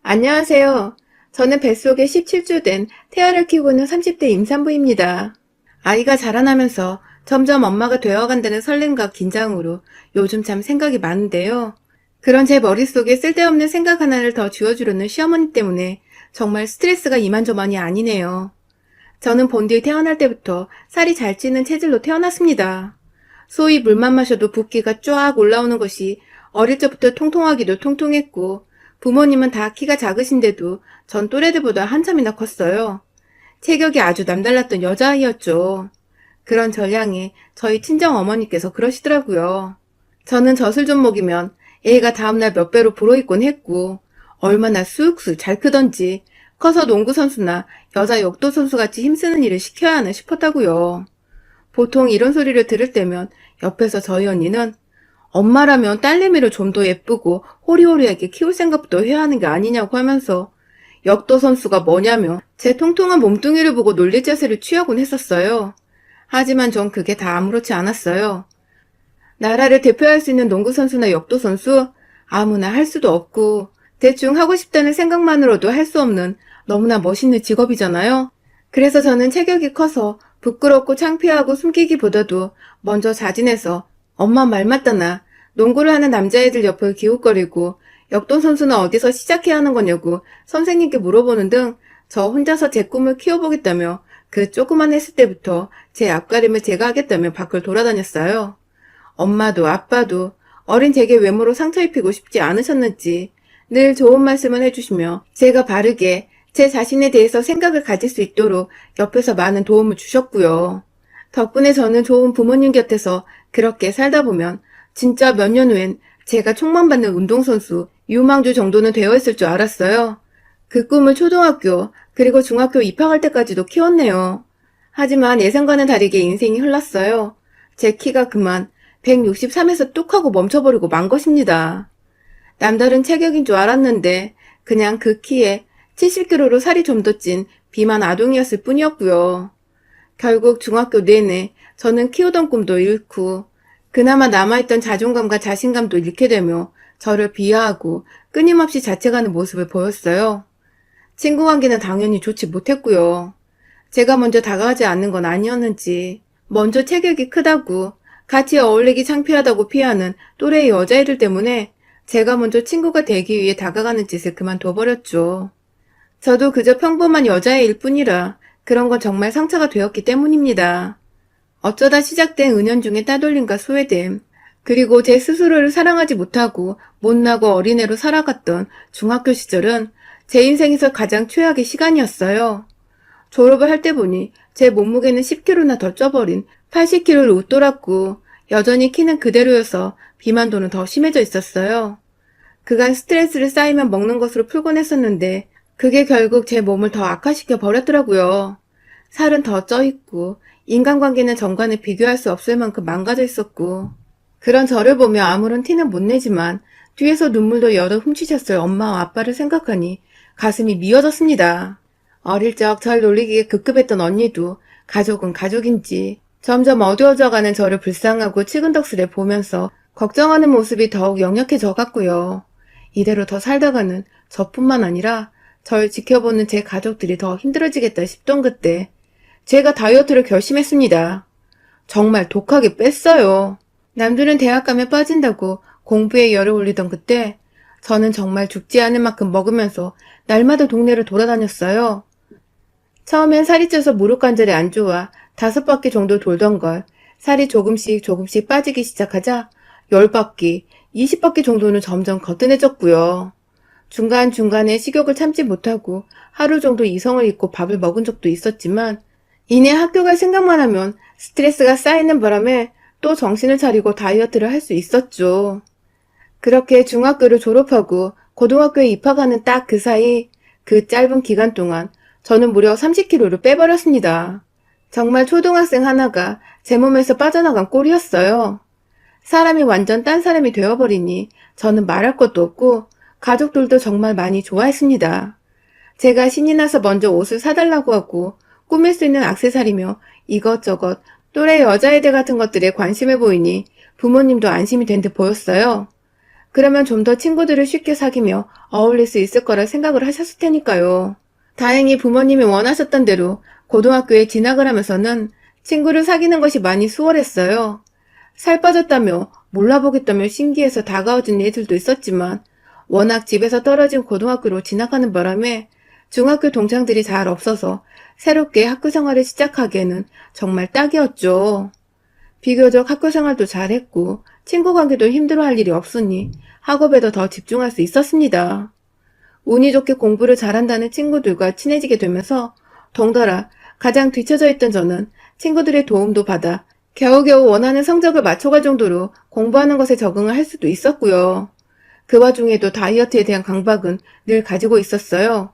안녕하세요. 저는 뱃속에 17주 된 태아를 키우고 있는 30대 임산부입니다. 아이가 자라나면서 점점 엄마가 되어간다는 설렘과 긴장으로 요즘 참 생각이 많은데요. 그런 제 머릿속에 쓸데없는 생각 하나를 더 쥐어주려는 시어머니 때문에 정말 스트레스가 이만저만이 아니네요. 저는 본디 태어날 때부터 살이 잘 찌는 체질로 태어났습니다. 소위 물만 마셔도 붓기가 쫙 올라오는 것이 어릴 적부터 통통하기도 통통했고, 부모님은 다 키가 작으신데도 전 또래들보다 한참이나 컸어요. 체격이 아주 남달랐던 여자아이였죠. 그런 전량에 저희 친정 어머니께서 그러시더라고요. 저는 젖을 좀 먹이면 애가 다음날 몇 배로 불어있곤 했고, 얼마나 쑥쑥 잘 크던지 커서 농구선수나 여자 역도선수 같이 힘쓰는 일을 시켜야 하나 싶었다고요. 보통 이런 소리를 들을 때면 옆에서 저희 언니는 엄마라면 딸내미를 좀 더 예쁘고 호리호리하게 키울 생각부터 해야 하는 게 아니냐고 하면서 역도 선수가 뭐냐며 제 통통한 몸뚱이를 보고 놀릴 자세를 취하곤 했었어요. 하지만 전 그게 다 아무렇지 않았어요. 나라를 대표할 수 있는 농구 선수나 역도 선수 아무나 할 수도 없고 대충 하고 싶다는 생각만으로도 할 수 없는 너무나 멋있는 직업이잖아요. 그래서 저는 체격이 커서 부끄럽고 창피하고 숨기기보다도 먼저 자진해서 엄마 말 맞다나 농구를 하는 남자애들 옆을 기웃거리고 역도 선수는 어디서 시작해야 하는 거냐고 선생님께 물어보는 등 저 혼자서 제 꿈을 키워보겠다며 그 조그만 했을 때부터 제 앞가림을 제가 하겠다며 밖을 돌아다녔어요. 엄마도 아빠도 어린 제게 외모로 상처 입히고 싶지 않으셨는지 늘 좋은 말씀을 해주시며 제가 바르게 제 자신에 대해서 생각을 가질 수 있도록 옆에서 많은 도움을 주셨고요. 덕분에 저는 좋은 부모님 곁에서 그렇게 살다 보면 진짜 몇 년 후엔 제가 촉망받는 운동선수 유망주 정도는 되어 있을 줄 알았어요. 그 꿈을 초등학교 그리고 중학교 입학할 때까지도 키웠네요. 하지만 예상과는 다르게 인생이 흘렀어요. 제 키가 그만 163에서 뚝 하고 멈춰버리고 만 것입니다. 남다른 체격인 줄 알았는데 그냥 그 키에 70kg로 살이 좀 더 찐 비만 아동이었을 뿐이었고요. 결국 중학교 내내 저는 키우던 꿈도 잃고 그나마 남아있던 자존감과 자신감도 잃게 되며 저를 비하하고 끊임없이 자책하는 모습을 보였어요. 친구 관계는 당연히 좋지 못했고요. 제가 먼저 다가가지 않는 건 아니었는지 먼저 체격이 크다고 같이 어울리기 창피하다고 피하는 또래의 여자애들 때문에 제가 먼저 친구가 되기 위해 다가가는 짓을 그만둬버렸죠. 저도 그저 평범한 여자애일 뿐이라 그런 건 정말 상처가 되었기 때문입니다. 어쩌다 시작된 은연중의 따돌림과 소외됨, 그리고 제 스스로를 사랑하지 못하고 못나고 어린애로 살아갔던 중학교 시절은 제 인생에서 가장 최악의 시간이었어요. 졸업을 할 때 보니 제 몸무게는 10kg나 더 쪄버린 80kg를 웃돌았고 여전히 키는 그대로여서 비만도는 더 심해져 있었어요. 그간 스트레스를 쌓이면 먹는 것으로 풀곤 했었는데 그게 결국 제 몸을 더 악화시켜 버렸더라고요. 살은 더 쪄있고 인간관계는 전과는 비교할 수 없을 만큼 망가져 있었고 그런 저를 보며 아무런 티는 못 내지만 뒤에서 눈물도 여러 훔치셨을 엄마와 아빠를 생각하니 가슴이 미어졌습니다. 어릴 적 절 놀리기에 급급했던 언니도 가족은 가족인지 점점 어두워져가는 저를 불쌍하고 치근덕스레 보면서 걱정하는 모습이 더욱 역력해져 갔고요. 이대로 더 살다가는 저뿐만 아니라 절 지켜보는 제 가족들이 더 힘들어지겠다 싶던 그때 제가 다이어트를 결심했습니다. 정말 독하게 뺐어요. 남들은 대학 가면 빠진다고 공부에 열을 올리던 그때 저는 정말 죽지 않을 만큼 먹으면서 날마다 동네를 돌아다녔어요. 처음엔 살이 쪄서 무릎 관절이 안 좋아 5바퀴 정도 돌던 걸 살이 조금씩 빠지기 시작하자 10바퀴, 20바퀴 정도는 점점 거뜬해졌고요. 중간중간에 식욕을 참지 못하고 하루 정도 이성을 잃고 밥을 먹은 적도 있었지만 이내 학교 갈 생각만 하면 스트레스가 쌓이는 바람에 또 정신을 차리고 다이어트를 할 수 있었죠. 그렇게 중학교를 졸업하고 고등학교에 입학하는 딱 그 사이 그 짧은 기간 동안 저는 무려 30kg를 빼버렸습니다. 정말 초등학생 하나가 제 몸에서 빠져나간 꼴이었어요. 사람이 완전 딴 사람이 되어버리니 저는 말할 것도 없고 가족들도 정말 많이 좋아했습니다. 제가 신이 나서 먼저 옷을 사달라고 하고 꾸밀 수 있는 액세서리며 이것저것 또래 여자애들 같은 것들에 관심을 보이니 부모님도 안심이 된 듯 보였어요. 그러면 좀 더 친구들을 쉽게 사귀며 어울릴 수 있을 거라 생각을 하셨을 테니까요. 다행히 부모님이 원하셨던 대로 고등학교에 진학을 하면서는 친구를 사귀는 것이 많이 수월했어요. 살 빠졌다며 몰라보겠다며 신기해서 다가와준 애들도 있었지만 워낙 집에서 떨어진 고등학교로 진학하는 바람에 중학교 동창들이 잘 없어서 새롭게 학교 생활을 시작하기에는 정말 딱이었죠. 비교적 학교 생활도 잘했고 친구 관계도 힘들어할 일이 없으니 학업에도 더 집중할 수 있었습니다. 운이 좋게 공부를 잘한다는 친구들과 친해지게 되면서 덩달아 가장 뒤처져 있던 저는 친구들의 도움도 받아 겨우겨우 원하는 성적을 맞춰갈 정도로 공부하는 것에 적응을 할 수도 있었고요. 그 와중에도 다이어트에 대한 강박은 늘 가지고 있었어요.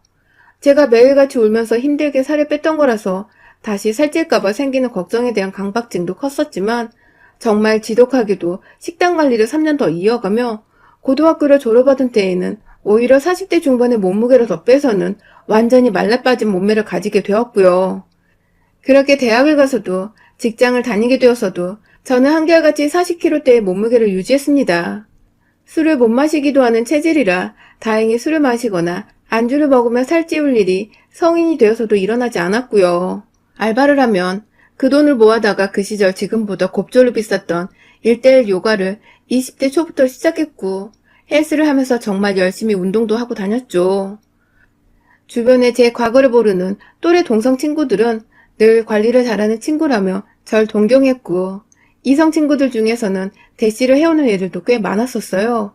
제가 매일같이 울면서 힘들게 살을 뺐던 거라서 다시 살찔까봐 생기는 걱정에 대한 강박증도 컸었지만 정말 지독하게도 식단 관리를 3년 더 이어가며 고등학교를 졸업하던 때에는 오히려 40대 중반의 몸무게를 더 빼서는 완전히 말라빠진 몸매를 가지게 되었고요. 그렇게 대학을 가서도 직장을 다니게 되어서도 저는 한결같이 40kg대의 몸무게를 유지했습니다. 술을 못 마시기도 하는 체질이라 다행히 술을 마시거나 안주를 먹으며 살찌울 일이 성인이 되어서도 일어나지 않았고요. 알바를 하면 그 돈을 모아다가 그 시절 지금보다 곱절로 비쌌던 1:1 요가를 20대 초부터 시작했고 헬스를 하면서 정말 열심히 운동도 하고 다녔죠. 주변에 제 과거를 모르는 또래 동성 친구들은 늘 관리를 잘하는 친구라며 절 동경했고 이성 친구들 중에서는 대시를 해오는 애들도 꽤 많았었어요.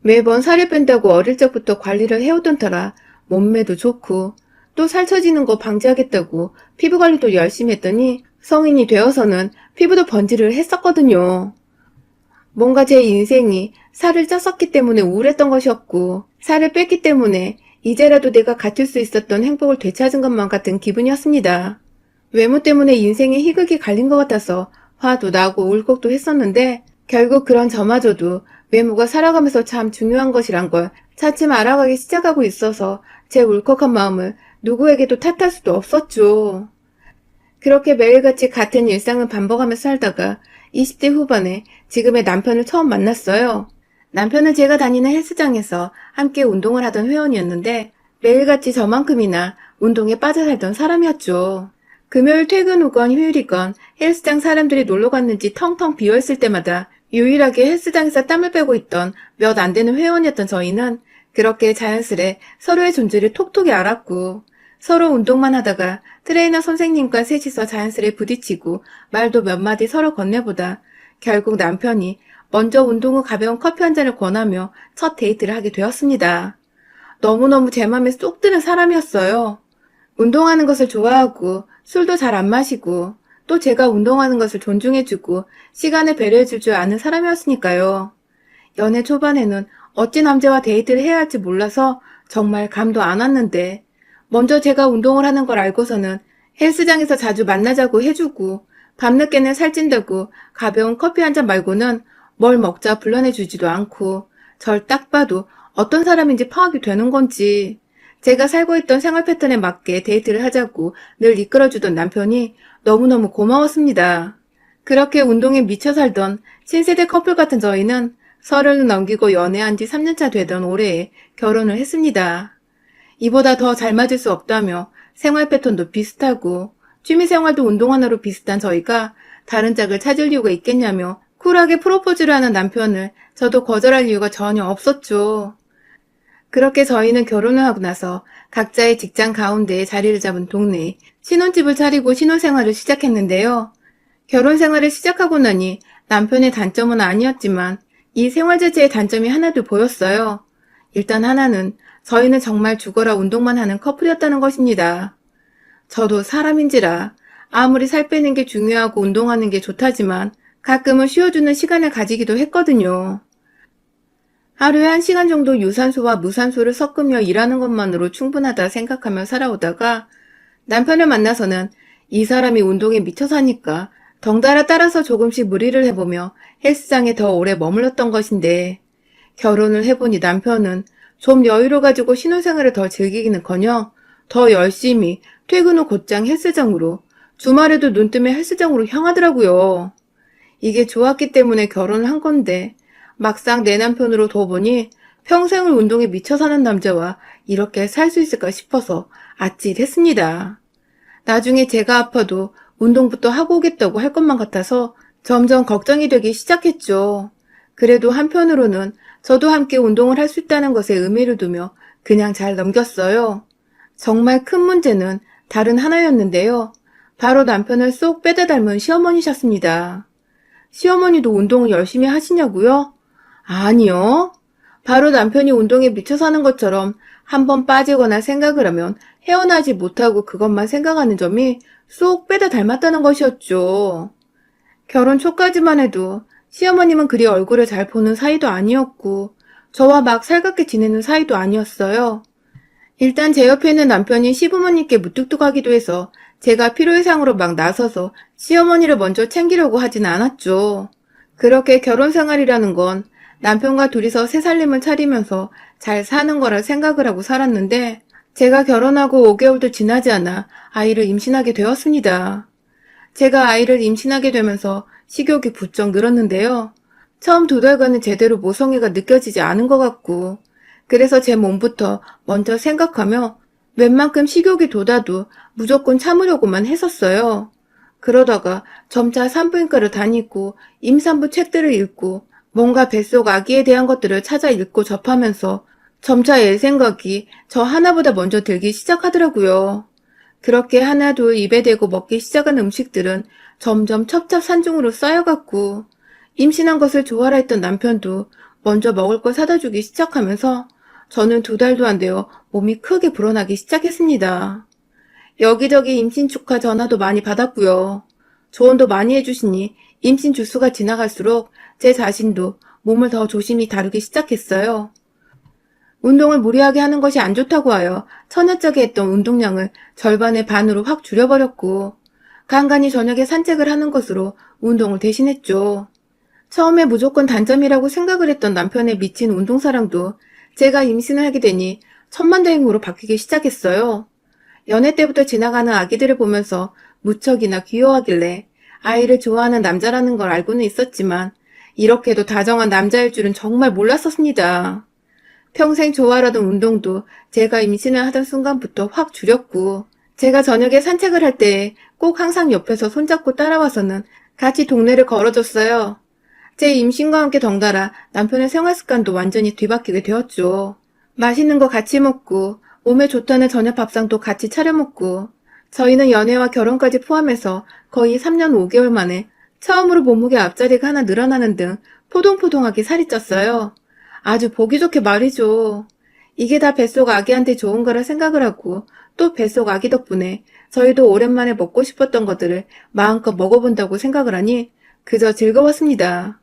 매번 살을 뺀다고 어릴 적부터 관리를 해오던 터라 몸매도 좋고 또 살처지는 거 방지하겠다고 피부 관리도 열심히 했더니 성인이 되어서는 피부도 번지를 했었거든요. 뭔가 제 인생이 살을 쪘었기 때문에 우울했던 것이었고 살을 뺐기 때문에 이제라도 내가 갖출 수 있었던 행복을 되찾은 것만 같은 기분이었습니다. 외모 때문에 인생에 희극이 갈린 것 같아서 화도 나고 울컥도 했었는데 결국 그런 저마저도 외모가 살아가면서 참 중요한 것이란 걸 차츰 알아가기 시작하고 있어서 제 울컥한 마음을 누구에게도 탓할 수도 없었죠. 그렇게 매일같이 같은 일상을 반복하며 살다가 20대 후반에 지금의 남편을 처음 만났어요. 남편은 제가 다니는 헬스장에서 함께 운동을 하던 회원이었는데 매일같이 저만큼이나 운동에 빠져 살던 사람이었죠. 금요일 퇴근 후건 휴일이건 헬스장 사람들이 놀러 갔는지 텅텅 비어있을 때마다 유일하게 헬스장에서 땀을 빼고 있던 몇 안 되는 회원이었던 저희는 그렇게 자연스레 서로의 존재를 톡톡히 알았고 서로 운동만 하다가 트레이너 선생님과 셋이서 자연스레 부딪히고 말도 몇 마디 서로 건네보다 결국 남편이 먼저 운동 후 가벼운 커피 한 잔을 권하며 첫 데이트를 하게 되었습니다. 너무너무 제 맘에 쏙 드는 사람이었어요. 운동하는 것을 좋아하고 술도 잘 안 마시고 또 제가 운동하는 것을 존중해주고 시간을 배려해줄 줄 아는 사람이었으니까요. 연애 초반에는 어찌 남자와 데이트를 해야 할지 몰라서 정말 감도 안 왔는데 먼저 제가 운동을 하는 걸 알고서는 헬스장에서 자주 만나자고 해주고 밤늦게는 살찐다고 가벼운 커피 한 잔 말고는 뭘 먹자 불러내주지도 않고 절 딱 봐도 어떤 사람인지 파악이 되는 건지 제가 살고 있던 생활 패턴에 맞게 데이트를 하자고 늘 이끌어주던 남편이 너무너무 고마웠습니다. 그렇게 운동에 미쳐 살던 신세대 커플 같은 저희는 30을 넘기고 연애한 지 3년차 되던 올해에 결혼을 했습니다. 이보다 더 잘 맞을 수 없다며 생활 패턴도 비슷하고 취미생활도 운동 하나로 비슷한 저희가 다른 짝을 찾을 이유가 있겠냐며 쿨하게 프로포즈를 하는 남편을 저도 거절할 이유가 전혀 없었죠. 그렇게 저희는 결혼을 하고 나서 각자의 직장 가운데에 자리를 잡은 동네에 신혼집을 차리고 신혼생활을 시작했는데요. 결혼생활을 시작하고 나니 남편의 단점은 아니었지만 이 생활 자체의 단점이 하나도 보였어요. 일단 하나는 저희는 정말 죽어라 운동만 하는 커플이었다는 것입니다. 저도 사람인지라 아무리 살 빼는 게 중요하고 운동하는 게 좋다지만 가끔은 쉬어주는 시간을 가지기도 했거든요. 하루에 1시간 정도 유산소와 무산소를 섞으며 일하는 것만으로 충분하다 생각하며 살아오다가 남편을 만나서는 이 사람이 운동에 미쳐 사니까 덩달아 따라서 조금씩 무리를 해보며 헬스장에 더 오래 머물렀던 것인데 결혼을 해보니 남편은 좀 여유를 가지고 신혼생활을 더 즐기기는커녕 더 열심히 퇴근 후 곧장 헬스장으로 주말에도 눈 뜨면 헬스장으로 향하더라고요. 이게 좋았기 때문에 결혼을 한 건데 막상 내 남편으로 둬보니 평생을 운동에 미쳐 사는 남자와 이렇게 살 수 있을까 싶어서 아찔했습니다. 나중에 제가 아파도 운동부터 하고 오겠다고 할 것만 같아서 점점 걱정이 되기 시작했죠. 그래도 한편으로는 저도 함께 운동을 할 수 있다는 것에 의미를 두며 그냥 잘 넘겼어요. 정말 큰 문제는 다른 하나였는데요. 바로 남편을 쏙 빼다 닮은 시어머니셨습니다. 시어머니도 운동을 열심히 하시냐고요? 아니요. 바로 남편이 운동에 미쳐 사는 것처럼 한번 빠지거나 생각을 하면 헤어나지 못하고 그것만 생각하는 점이 쏙 빼다 닮았다는 것이었죠. 결혼 초까지만 해도 시어머님은 그리 얼굴을 잘 보는 사이도 아니었고 저와 막 살갑게 지내는 사이도 아니었어요. 일단 제 옆에 있는 남편이 시부모님께 무뚝뚝하기도 해서 제가 필요이상으로 막 나서서 시어머니를 먼저 챙기려고 하진 않았죠. 그렇게 결혼 생활이라는 건 남편과 둘이서 새 살림을 차리면서 잘 사는 거라 생각을 하고 살았는데 제가 결혼하고 5개월도 지나지 않아 아이를 임신하게 되었습니다. 제가 아이를 임신하게 되면서 식욕이 부쩍 늘었는데요. 처음 2달간은 제대로 모성애가 느껴지지 않은 것 같고 그래서 제 몸부터 먼저 생각하며 웬만큼 식욕이 돋아도 무조건 참으려고만 했었어요. 그러다가 점차 산부인과를 다니고 임산부 책들을 읽고 뭔가 뱃속 아기에 대한 것들을 찾아 읽고 접하면서 점차 애 생각이 저 하나보다 먼저 들기 시작하더라고요. 그렇게 하나 둘 입에 대고 먹기 시작한 음식들은 점점 첩첩산중으로 쌓여갔고 임신한 것을 좋아라 했던 남편도 먼저 먹을 걸 사다 주기 시작하면서 저는 2달도 안 되어 몸이 크게 불어나기 시작했습니다. 여기저기 임신 축하 전화도 많이 받았고요. 조언도 많이 해주시니 임신 주수가 지나갈수록 제 자신도 몸을 더 조심히 다루기 시작했어요. 운동을 무리하게 하는 것이 안 좋다고 하여 처녀짝에 했던 운동량을 절반의 반으로 확 줄여버렸고 간간히 저녁에 산책을 하는 것으로 운동을 대신했죠. 처음에 무조건 단점이라고 생각을 했던 남편의 미친 운동사랑도 제가 임신을 하게 되니 천만다행으로 바뀌기 시작했어요. 연애 때부터 지나가는 아기들을 보면서 무척이나 귀여워하길래 아이를 좋아하는 남자라는 걸 알고는 있었지만 이렇게도 다정한 남자일 줄은 정말 몰랐었습니다. 평생 좋아하던 운동도 제가 임신을 하던 순간부터 확 줄였고 제가 저녁에 산책을 할 때 꼭 항상 옆에서 손잡고 따라와서는 같이 동네를 걸어줬어요. 제 임신과 함께 덩달아 남편의 생활 습관도 완전히 뒤바뀌게 되었죠. 맛있는 거 같이 먹고 몸에 좋다는 저녁 밥상도 같이 차려 먹고 저희는 연애와 결혼까지 포함해서 거의 3년 5개월 만에 처음으로 몸무게 앞자리가 하나 늘어나는 등 포동포동하게 살이 쪘어요. 아주 보기 좋게 말이죠. 이게 다 뱃속 아기한테 좋은 거라 생각을 하고 또 뱃속 아기 덕분에 저희도 오랜만에 먹고 싶었던 것들을 마음껏 먹어본다고 생각을 하니 그저 즐거웠습니다.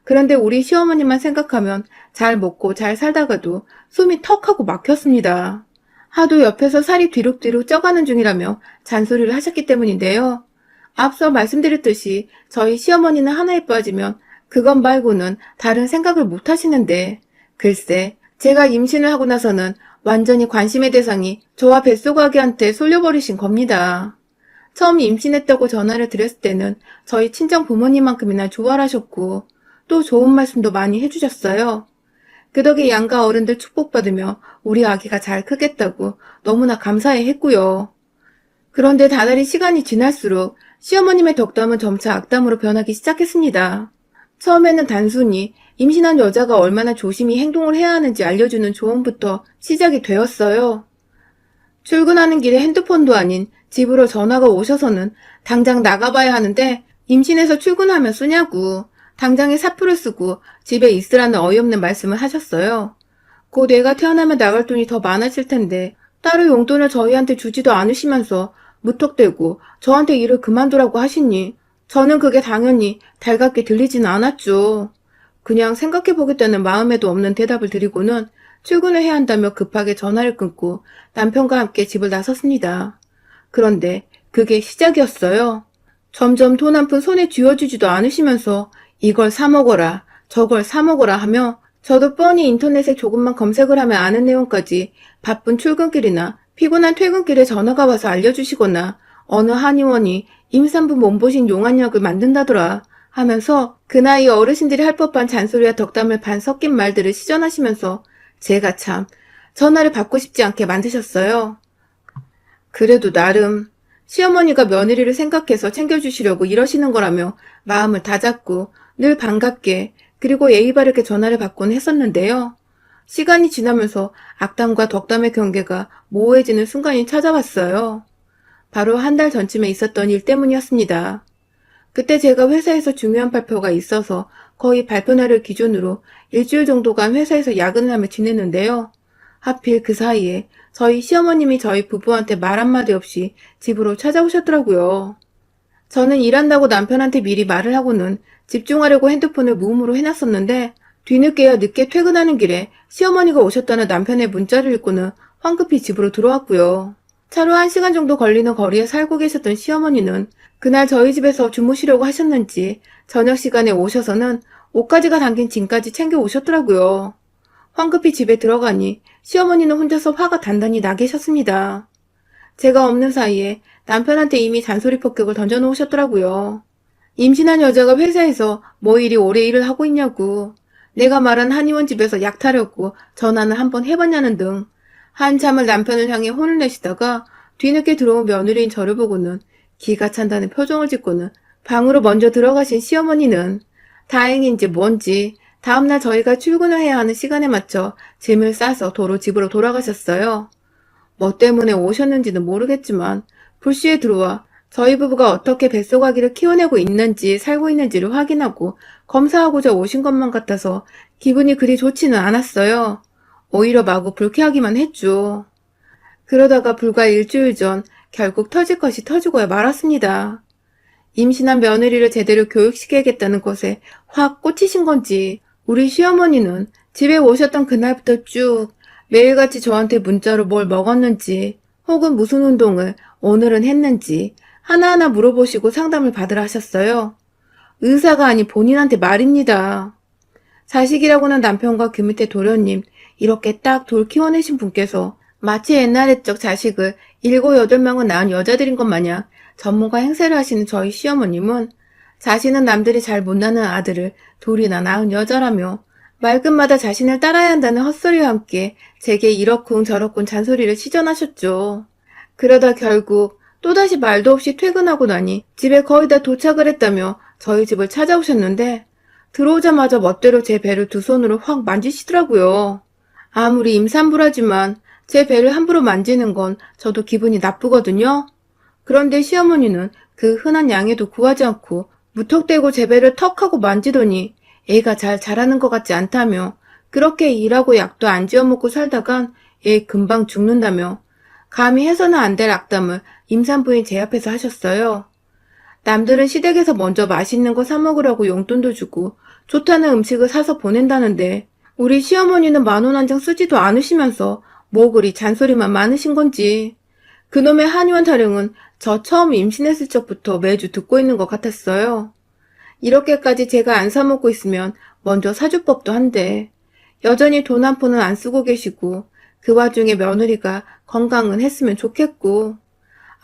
그런데 우리 시어머니만 생각하면 잘 먹고 잘 살다가도 숨이 턱하고 막혔습니다. 하도 옆에서 살이 뒤룩뒤룩 쪄가는 중이라며 잔소리를 하셨기 때문인데요. 앞서 말씀드렸듯이 저희 시어머니는 하나에 빠지면 그것 말고는 다른 생각을 못 하시는데 글쎄 제가 임신을 하고 나서는 완전히 관심의 대상이 저와 뱃속 아기한테 쏠려버리신 겁니다. 처음 임신했다고 전화를 드렸을 때는 저희 친정 부모님만큼이나 좋아하셨고 또 좋은 말씀도 많이 해주셨어요. 그 덕에 양가 어른들 축복받으며 우리 아기가 잘 크겠다고 너무나 감사해 했고요. 그런데 다달이 시간이 지날수록 시어머님의 덕담은 점차 악담으로 변하기 시작했습니다. 처음에는 단순히 임신한 여자가 얼마나 조심히 행동을 해야 하는지 알려주는 조언부터 시작이 되었어요. 출근하는 길에 핸드폰도 아닌 집으로 전화가 오셔서는 당장 나가봐야 하는데 임신해서 출근하면 쓰냐고 당장에 사표를 쓰고 집에 있으라는 어이없는 말씀을 하셨어요. 곧 애가 태어나면 나갈 돈이 더 많아질 텐데 따로 용돈을 저희한테 주지도 않으시면서 무턱대고 저한테 일을 그만두라고 하시니 저는 그게 당연히 달갑게 들리지는 않았죠. 그냥 생각해보겠다는 마음에도 없는 대답을 드리고는 출근을 해야 한다며 급하게 전화를 끊고 남편과 함께 집을 나섰습니다. 그런데 그게 시작이었어요. 점점 돈 한 푼 손에 쥐어주지도 않으시면서 이걸 사 먹어라, 저걸 사 먹어라 하며 저도 뻔히 인터넷에 조금만 검색을 하면 아는 내용까지 바쁜 출근길이나 피곤한 퇴근길에 전화가 와서 알려주시거나 어느 한의원이 임산부 몸보신 용안약을 만든다더라 하면서 그 나이 어르신들이 할 법한 잔소리와 덕담을 반 섞인 말들을 시전하시면서 제가 참 전화를 받고 싶지 않게 만드셨어요. 그래도 나름 시어머니가 며느리를 생각해서 챙겨주시려고 이러시는 거라며 마음을 다잡고 늘 반갑게 그리고 예의 바르게 전화를 받곤 했었는데요. 시간이 지나면서 악담과 덕담의 경계가 모호해지는 순간이 찾아왔어요. 바로 한 달 전쯤에 있었던 일 때문이었습니다. 그때 제가 회사에서 중요한 발표가 있어서 거의 발표 날을 기준으로 일주일 정도간 회사에서 야근을 하며 지냈는데요. 하필 그 사이에 저희 시어머님이 저희 부부한테 말 한마디 없이 집으로 찾아오셨더라고요. 저는 일한다고 남편한테 미리 말을 하고는 집중하려고 핸드폰을 무음으로 해놨었는데 뒤늦게야 늦게 퇴근하는 길에 시어머니가 오셨다는 남편의 문자를 읽고는 황급히 집으로 들어왔고요. 차로 1시간 정도 걸리는 거리에 살고 계셨던 시어머니는 그날 저희 집에서 주무시려고 하셨는지 저녁 시간에 오셔서는 옷가지가 담긴 짐까지 챙겨 오셨더라고요. 황급히 집에 들어가니 시어머니는 혼자서 화가 단단히 나 계셨습니다. 제가 없는 사이에 남편한테 이미 잔소리 폭격을 던져놓으셨더라고요. 임신한 여자가 회사에서 뭐 이리 오래 일을 하고 있냐고, 내가 말한 한의원 집에서 약 타려고 전화는 한번 해봤냐는 등 한참을 남편을 향해 혼을 내시다가 뒤늦게 들어온 며느리인 저를 보고는 기가 찬다는 표정을 짓고는 방으로 먼저 들어가신 시어머니는 다행인지 뭔지 다음날 저희가 출근을 해야 하는 시간에 맞춰 짐을 싸서 도로 집으로 돌아가셨어요. 뭐 때문에 오셨는지는 모르겠지만 불시에 들어와 저희 부부가 어떻게 뱃속아기를 키워내고 있는지 살고 있는지를 확인하고 검사하고자 오신 것만 같아서 기분이 그리 좋지는 않았어요. 오히려 마구 불쾌하기만 했죠. 그러다가 불과 일주일 전 결국 터질 것이 터지고야 말았습니다. 임신한 며느리를 제대로 교육시켜야겠다는 것에 확 꽂히신 건지 우리 시어머니는 집에 오셨던 그날부터 쭉 매일같이 저한테 문자로 뭘 먹었는지 혹은 무슨 운동을 오늘은 했는지 하나하나 물어보시고 상담을 받으라 하셨어요. 의사가 아닌 본인한테 말입니다. 자식이라고는 남편과 그 밑에 도련님 이렇게 딱 돌 키워내신 분께서 마치 옛날 옛적 자식을 7, 8명은 낳은 여자들인 것 마냥 전문가 행세를 하시는 저희 시어머님은 자신은 남들이 잘 못 낳는 아들을 둘이나 낳은 여자라며 말끝마다 자신을 따라야 한다는 헛소리와 함께 제게 이러쿵 저러쿵 잔소리를 시전하셨죠. 그러다 결국 또다시 말도 없이 퇴근하고 나니 집에 거의 다 도착을 했다며 저희 집을 찾아오셨는데 들어오자마자 멋대로 제 배를 두 손으로 확 만지시더라고요. 아무리 임산부라지만 제 배를 함부로 만지는 건 저도 기분이 나쁘거든요. 그런데 시어머니는 그 흔한 양해도 구하지 않고 무턱대고 제 배를 턱 하고 만지더니 애가 잘 자라는 것 같지 않다며 그렇게 일하고 약도 안 지어 먹고 살다간 애 금방 죽는다며 감히 해서는 안 될 악담을 임산부인 제 앞에서 하셨어요. 남들은 시댁에서 먼저 맛있는 거 사 먹으라고 용돈도 주고 좋다는 음식을 사서 보낸다는데 우리 시어머니는 10,000원 한 장 쓰지도 않으시면서 뭐 그리 잔소리만 많으신 건지 그놈의 한의원 타령은 저 처음 임신했을 적부터 매주 듣고 있는 것 같았어요. 이렇게까지 제가 안 사먹고 있으면 먼저 사줄 법도 한데 여전히 돈 한 푼은 안 쓰고 계시고 그 와중에 며느리가 건강은 했으면 좋겠고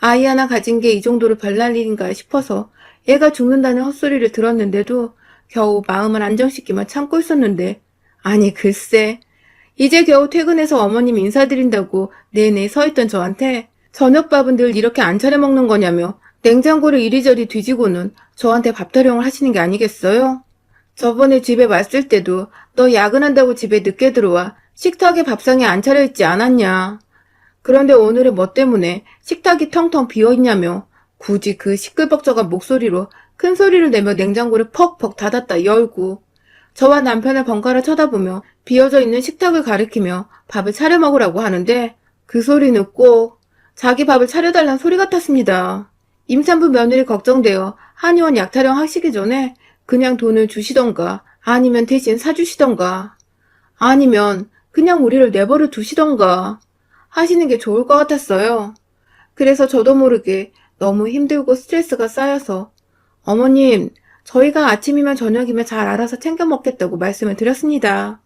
아이 하나 가진 게 이 정도로 별날 일인가 싶어서 애가 죽는다는 헛소리를 들었는데도 겨우 마음을 안정시키며 참고 있었는데 아니 글쎄 이제 겨우 퇴근해서 어머님 인사드린다고 내내 서있던 저한테 저녁밥은 늘 이렇게 안 차려 먹는 거냐며 냉장고를 이리저리 뒤지고는 저한테 밥 타령을 하시는 게 아니겠어요? 저번에 집에 왔을 때도 너 야근한다고 집에 늦게 들어와 식탁에 밥상에 안 차려있지 않았냐. 그런데 오늘은 뭐 때문에 식탁이 텅텅 비어있냐며 굳이 그 시끌벅적한 목소리로 큰 소리를 내며 냉장고를 퍽퍽 닫았다 열고 저와 남편을 번갈아 쳐다보며 비어져 있는 식탁을 가리키며 밥을 차려 먹으라고 하는데 그 소리는 꼭 자기 밥을 차려달라는 소리 같았습니다. 임산부 며느리 걱정되어 한의원 약 타령 하시기 전에 그냥 돈을 주시던가 아니면 대신 사주시던가 아니면 그냥 우리를 내버려 두시던가 하시는 게 좋을 것 같았어요. 그래서 저도 모르게 너무 힘들고 스트레스가 쌓여서 어머님 저희가 아침이면 저녁이면 잘 알아서 챙겨 먹겠다고 말씀을 드렸습니다.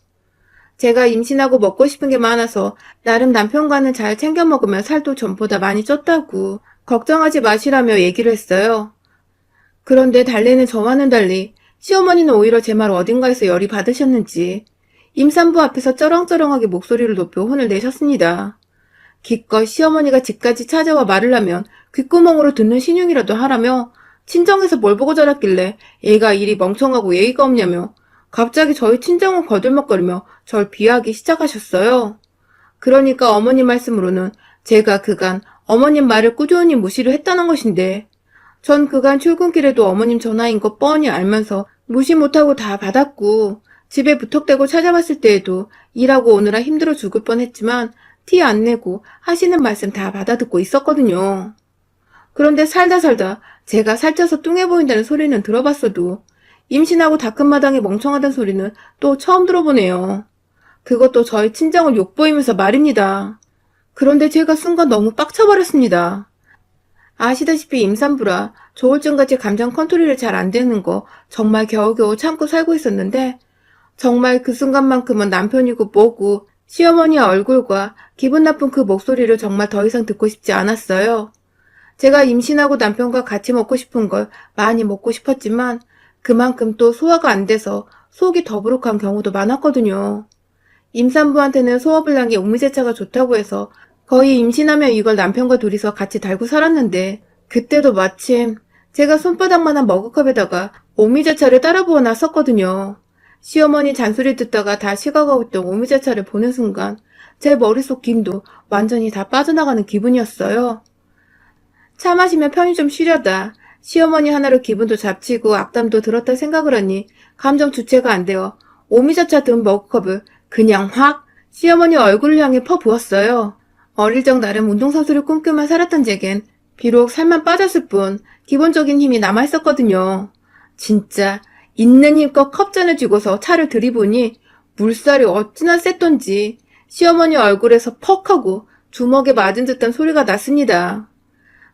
제가 임신하고 먹고 싶은 게 많아서 나름 남편과는 잘 챙겨 먹으면 살도 전보다 많이 쪘다고 걱정하지 마시라며 얘기를 했어요. 그런데 달래는 저와는 달리 시어머니는 오히려 제 말 어딘가에서 열이 받으셨는지 임산부 앞에서 쩌렁쩌렁하게 목소리를 높여 혼을 내셨습니다. 기껏 시어머니가 집까지 찾아와 말을 하면 귓구멍으로 듣는 신용이라도 하라며 친정에서 뭘 보고 자랐길래 얘가 일이 멍청하고 예의가 없냐며 갑자기 저희 친정을 거들먹거리며 절 비하하기 시작하셨어요. 그러니까 어머님 말씀으로는 제가 그간 어머님 말을 꾸준히 무시를 했다는 것인데 전 그간 출근길에도 어머님 전화인 거 뻔히 알면서 무시 못하고 다 받았고 집에 무턱대고 찾아왔을 때에도 일하고 오느라 힘들어 죽을 뻔했지만 티 안 내고 하시는 말씀 다 받아듣고 있었거든요. 그런데 살다 제가 살쪄서 뚱해 보인다는 소리는 들어봤어도 임신하고 다 큰 마당에 멍청하다는 소리는 또 처음 들어보네요. 그것도 저희 친정을 욕보이면서 말입니다. 그런데 제가 순간 너무 빡쳐버렸습니다. 아시다시피 임산부라 조울증같이 감정 컨트롤이 잘 안 되는 거 정말 겨우겨우 참고 살고 있었는데 정말 그 순간만큼은 남편이고 뭐고 시어머니의 얼굴과 기분 나쁜 그 목소리를 정말 더 이상 듣고 싶지 않았어요. 제가 임신하고 남편과 같이 먹고 싶은 걸 많이 먹고 싶었지만 그만큼 또 소화가 안 돼서 속이 더부룩한 경우도 많았거든요. 임산부한테는 소화불량에 오미자차가 좋다고 해서 거의 임신하면 이걸 남편과 둘이서 같이 달고 살았는데 그때도 마침 제가 손바닥만한 머그컵에다가 오미자차를 따라 부어 놨었거든요. 시어머니 잔소리 듣다가 다 식어가고 있던 오미자차를 보는 순간 제 머릿속 김도 완전히 다 빠져나가는 기분이었어요. 차 마시면 편히 좀 쉬려다 시어머니 하나로 기분도 잡치고 악담도 들었다 생각을 하니 감정 주체가 안 되어 오미자차 든 머그컵을 그냥 확 시어머니 얼굴을 향해 퍼부었어요. 어릴 적 나름 운동선수를 꿈꾸며 살았던 제겐 비록 살만 빠졌을 뿐 기본적인 힘이 남아있었거든요. 진짜 있는 힘껏 컵잔을 쥐고서 차를 들이보니 물살이 어찌나 셌던지 시어머니 얼굴에서 퍽 하고 주먹에 맞은 듯한 소리가 났습니다.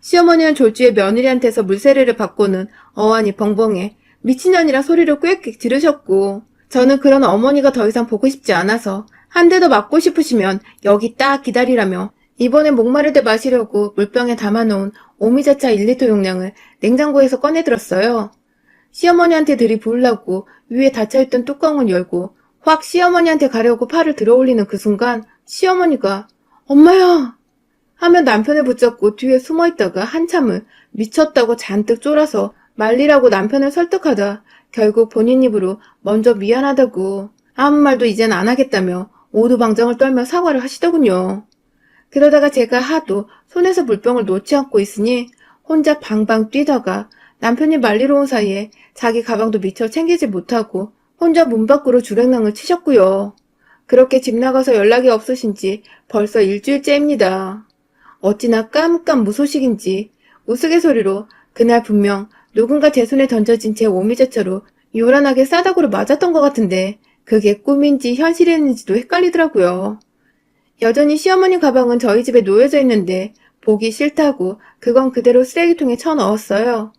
시어머니는 졸지에 며느리한테서 물세례를 받고는 어안이 벙벙해 미친년이라 소리를 꽥꽥 지르셨고 저는 그런 어머니가 더 이상 보고 싶지 않아서 한 대 더 맞고 싶으시면 여기 딱 기다리라며 이번에 목마를 때 마시려고 물병에 담아놓은 오미자차 1리터 용량을 냉장고에서 꺼내들었어요. 시어머니한테 들이부으려고 위에 닫혀있던 뚜껑을 열고 확 시어머니한테 가려고 팔을 들어올리는 그 순간 시어머니가 엄마야! 하며 남편을 붙잡고 뒤에 숨어있다가 한참을 미쳤다고 잔뜩 쫄아서 말리라고 남편을 설득하다 결국 본인 입으로 먼저 미안하다고 아무 말도 이젠 안 하겠다며 오두방정을 떨며 사과를 하시더군요. 그러다가 제가 하도 손에서 물병을 놓지 않고 있으니 혼자 방방 뛰다가 남편이 말리러 온 사이에 자기 가방도 미처 챙기지 못하고 혼자 문 밖으로 주랭랑을 치셨고요. 그렇게 집 나가서 연락이 없으신 지 벌써 일주일째입니다. 어찌나 까뭇까뭇 무소식인지 우스갯소리로 그날 분명 누군가 제 손에 던져진 제 오미자차로 요란하게 싸다구를 맞았던 것 같은데 그게 꿈인지 현실이었는지도 헷갈리더라고요. 여전히 시어머니 가방은 저희 집에 놓여져 있는데 보기 싫다고 그건 그대로 쓰레기통에 쳐넣었어요.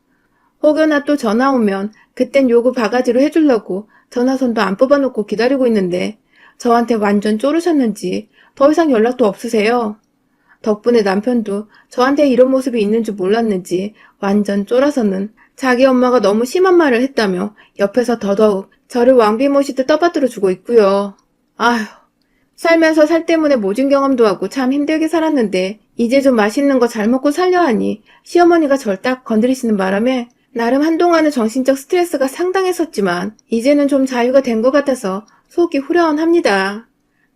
혹여나 또 전화 오면 그땐 요구 바가지로 해주려고 전화선도 안 뽑아놓고 기다리고 있는데 저한테 완전 쪼르셨는지 더 이상 연락도 없으세요. 덕분에 남편도 저한테 이런 모습이 있는 줄 몰랐는지 완전 쫄아서는 자기 엄마가 너무 심한 말을 했다며 옆에서 더더욱 저를 왕비 모시듯 떠받들어 주고 있고요. 아휴, 살면서 살 때문에 모진 경험도 하고 참 힘들게 살았는데 이제 좀 맛있는 거 잘 먹고 살려 하니 시어머니가 절 딱 건드리시는 바람에 나름 한동안은 정신적 스트레스가 상당했었지만 이제는 좀 자유가 된 것 같아서 속이 후련합니다.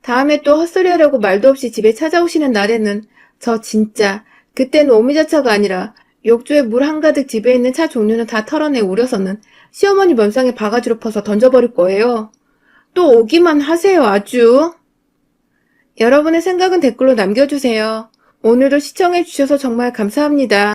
다음에 또 헛소리하려고 말도 없이 집에 찾아오시는 날에는 저 진짜 그때는 오미자차가 아니라 욕조에 물 한가득 집에 있는 차 종류는 다 털어내 우려서는 시어머니 면상에 바가지로 퍼서 던져버릴 거예요. 또 오기만 하세요 아주. 여러분의 생각은 댓글로 남겨주세요. 오늘도 시청해주셔서 정말 감사합니다.